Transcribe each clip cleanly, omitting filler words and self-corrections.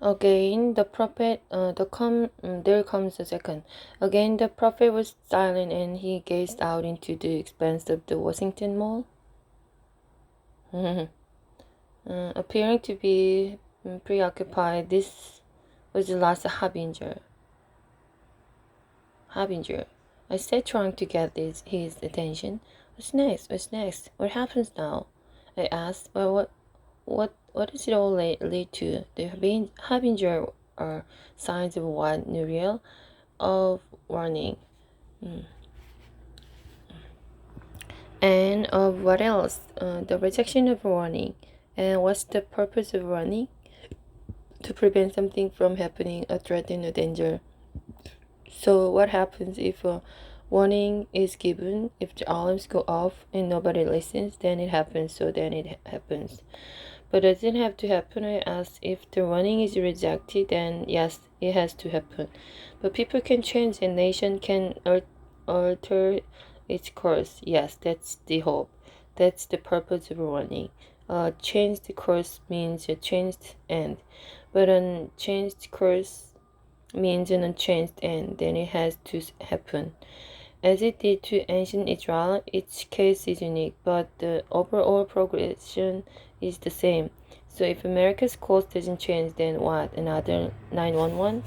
Again, the prophet, there comes the second. Again, the prophet was silent and he gazed out into the expanse of the Washington Mall, appearing to be preoccupied. This was the last harbinger. I said, trying to get his attention. What's next? What's next? What happens now? I asked. Well, what does it all lead to? The harbinger are signs of what, Nuriel? Of warning. And of what else? The rejection of warning. And what's the purpose of warning? To prevent something from happening, a threat and a danger. So what happens if a warning is given? If the alarms go off and nobody listens, then it happens. So then it happens. But does it have to happen? I asked. If the warning is rejected, then yes, it has to happen. But people can change and nation can alter its course. Yes, that's the hope. That's the purpose of warning. Changed course means a changed end. But unchanged course means an unchanged end. Then it has to happen. As it did to ancient Israel, each case is unique, but the overall progression is the same. So if America's course doesn't change, then what? Another 911?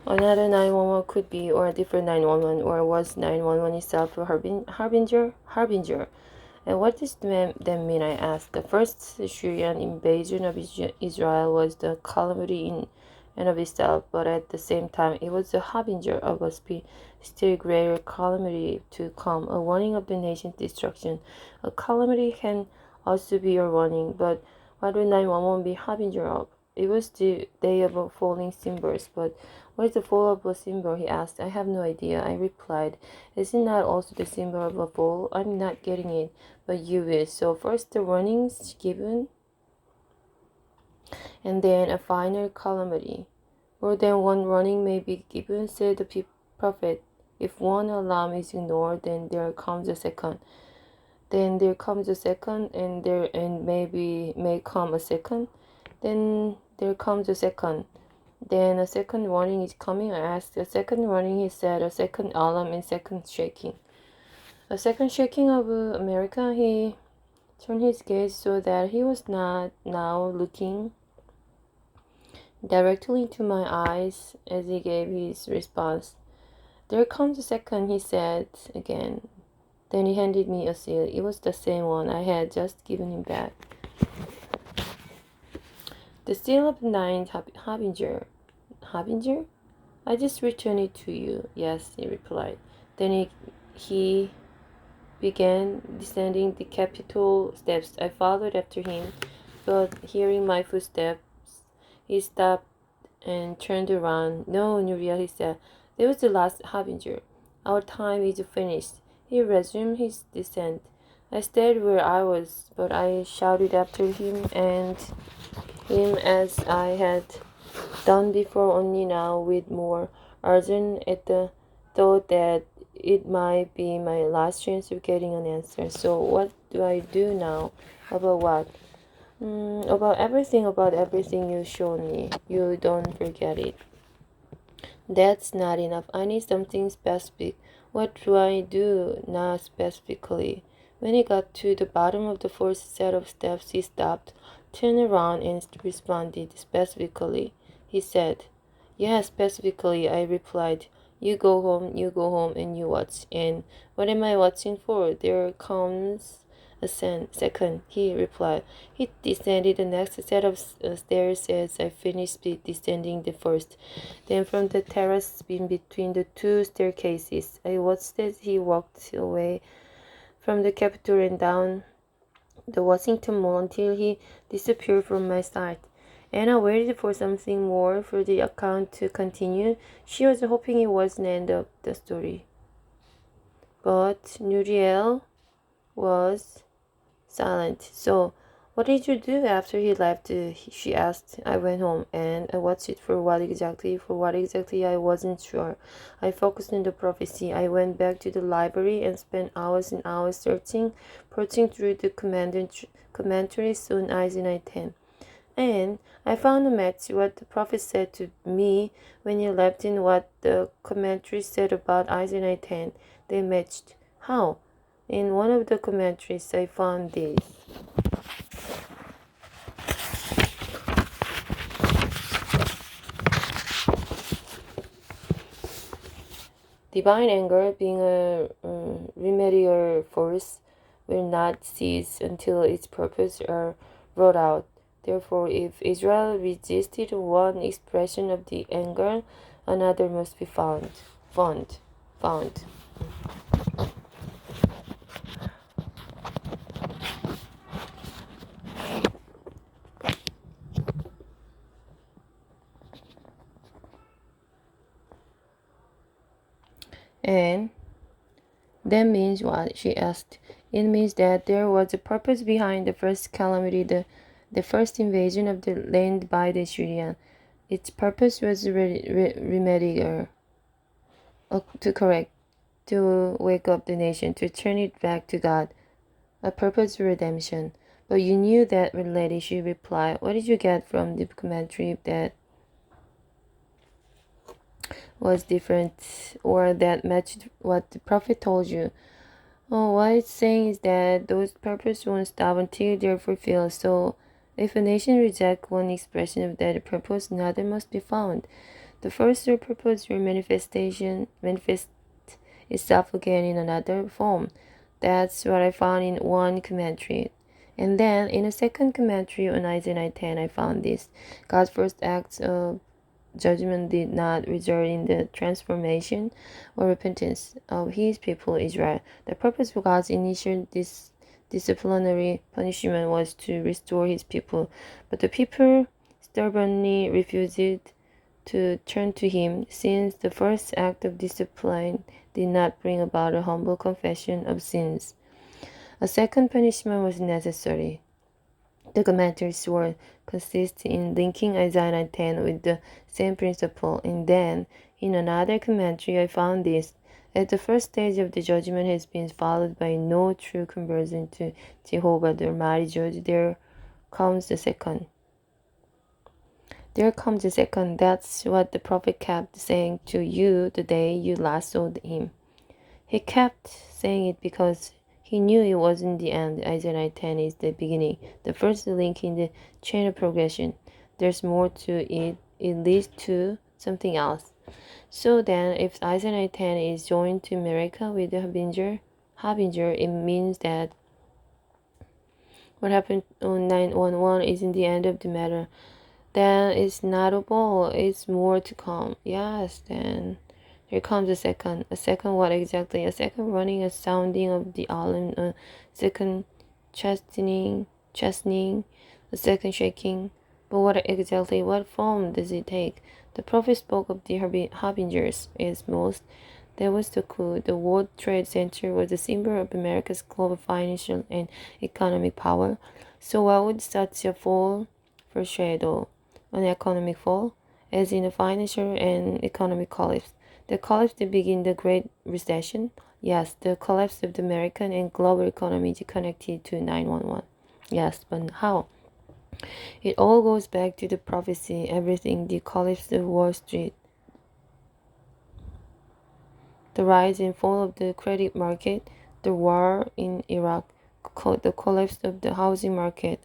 Another 911 could be, or a different 911, or was 911 itself a harbinger? Harbinger. And what does that mean, I asked. The first Syrian invasion of Israel was the calamity in and of itself, but at the same time, it was a harbinger of a still greater calamity to come, a warning of the nation's destruction. A calamity can also be a warning, but what would 911 be harbinger of? It was the day of falling timbers, but what is the fall of a symbol? He asked. I have no idea, I replied. Is it not also the symbol of a fall? I'm not getting it, but you will. So first the warnings given, and then a final calamity. More than one warning may be given, said the prophet. If one alarm is ignored, then there comes a second. Then there comes a second, and maybe may come a second. Then there comes a second. Then a second warning is coming. I asked. A second warning, he said. A second alarm and second shaking. A second shaking of America. He turned his gaze so that he was not now looking directly into my eyes as he gave his response. There comes a second, he said again. Then he handed me a seal. It was the same one I had just given him back. The seal of the ninth harbinger. Harbinger? I just returned it to you. Yes, he replied. Then he began descending the Capitol steps. I followed after him, but hearing my footsteps, he stopped and turned around. No, Nuria, he said. That was the last harbinger. Our time is finished. He resumed his descent. I stayed where I was, but I shouted after him as I had done before, only now with more urgent at the thought that it might be my last chance of getting an answer. So what do I do now? About what? About everything you showed me. You don't forget it. That's not enough. I need something specific. What do I do now specifically? When he got to the bottom of the fourth set of steps, he stopped, turned around, and responded specifically. He said, "Yes, specifically," I replied. You go home, and you watch." "And what am I watching for?" "There comes a second," he replied. He descended the next set of stairs as I finished descending the first. Then from the terrace in between the two staircases, I watched as he walked away from the Capitol and down the Washington Mall until he disappeared from my sight. Anna waited for something more, for the account to continue. She was hoping it was the end of the story. But Nuriel was silent. So, what did you do after he left? She asked. I went home and I watched it for what exactly? For what exactly? I wasn't sure. I focused on the prophecy. I went back to the library and spent hours and hours searching, searching through the commentaries on Isaiah 10. And I found a match what the prophet said to me when he left in what the commentary said about Isaiah 10. They matched. How? In one of the commentaries I found this. Divine anger, being a remedial force, will not cease until its purposes are brought out. Therefore, if Israel resisted one expression of the anger, another must be found. Found. And that means what? She asked. It means that there was a purpose behind the first calamity, the first invasion of the land by the Syrian. Its purpose was remedial, to correct, to wake up the nation, to turn it back to God, a purpose of redemption. But you knew that, lady, she replied. What did you get from the commentary that was different or that matched what the prophet told you? Oh, what it's saying is that those purposes won't stop until they're fulfilled. So, if a nation rejects one expression of that purpose, another must be found. The first purpose or manifest itself again in another form. That's what I found in one commentary. And then in a second commentary on Isaiah 10, I found this. God's first acts of judgment did not result in the transformation or repentance of his people Israel. The purpose of God's initial disciplinary punishment was to restore his people, but the people stubbornly refused to turn to him, since the first act of discipline did not bring about a humble confession of sins. A second punishment was necessary. The commentaries were consist in linking Isaiah 10 with the same principle, and then, in another commentary, I found this. As the first stage of the judgment has been followed by no true conversion to Jehovah the Almighty Judge, there comes the second. There comes the second. That's what the prophet kept saying to you the day you last saw him. He kept saying it because he knew it wasn't the end. Isaiah 10 is the beginning, the first link in the chain of progression. There's more to it. It leads to something else. So then, if Isaiah 10 is joined to miracle with the harbinger, it means that what happened on 911 isn't the end of the matter. Then it's not a ball, it's more to come. Yes, then here comes a second. A second what exactly? A second running, a sounding of the alarm, a second chastening, a second shaking. But what exactly, what form does it take? The prophet spoke of the harbingers as most. That was the clue. The World Trade Center was a symbol of America's global financial and economic power. So why would such a fall foreshadow an economic fall, as in a financial and economic collapse? The collapse that began the Great Recession? Yes, the collapse of the American and global economy is connected to 911. Yes, but how? It all goes back to the prophecy, everything, the collapse of Wall Street, the rise and fall of the credit market, the war in Iraq, the collapse of the housing market,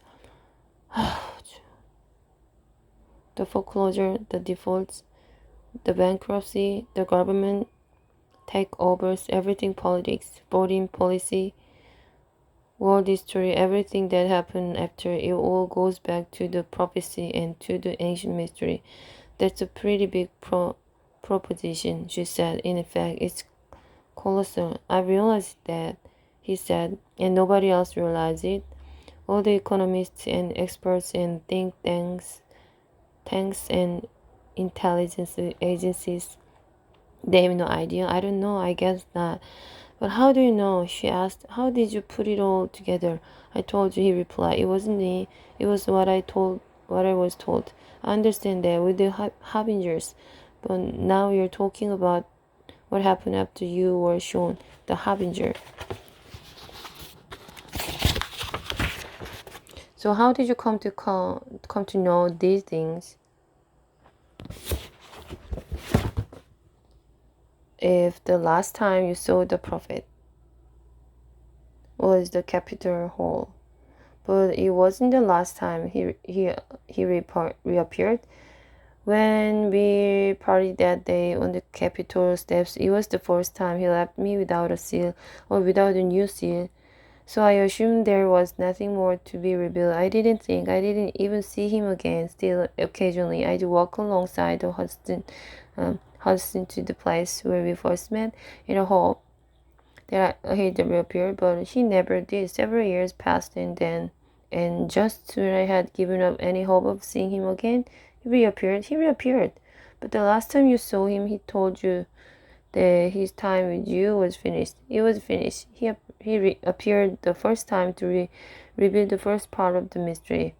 the foreclosure, the defaults, the bankruptcy, the government takeovers, everything politics, voting policy, world history, everything that happened after, it all goes back to the prophecy and to the ancient mystery. That's a pretty big proposition, she said. In fact, it's colossal. I realized that, he said, and nobody else realized it. All the economists and experts and think tanks and intelligence agencies, they have no idea. I don't know, I guess not. But how do you know? She asked. How did you put it all together? I told you, he replied. It wasn't me. It was what I was told. I understand that with the harbingers. But now you're talking about what happened after you were shown the harbinger. So how did you come to know these things? If the last time you saw the prophet was the Capitol Hall, but it wasn't the last time he reappeared. When we partied that day on the Capitol steps, it was the first time he left me without a seal or without a new seal. So I assumed there was nothing more to be revealed. I didn't even see him again. Still, occasionally, I'd walk alongside the Hudson to the place where we first met in a hope that he'd reappear, but he never did. Several years passed, and just when I had given up any hope of seeing him again, he reappeared. But the last time you saw him, he told you that his time with you was finished. It was finished. He appeared the first time to reveal the first part of the mystery.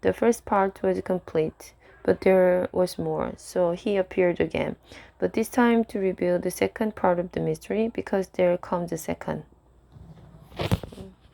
The first part was complete, but there was more. So he appeared again, but this time to reveal the second part of the mystery, because there comes the second.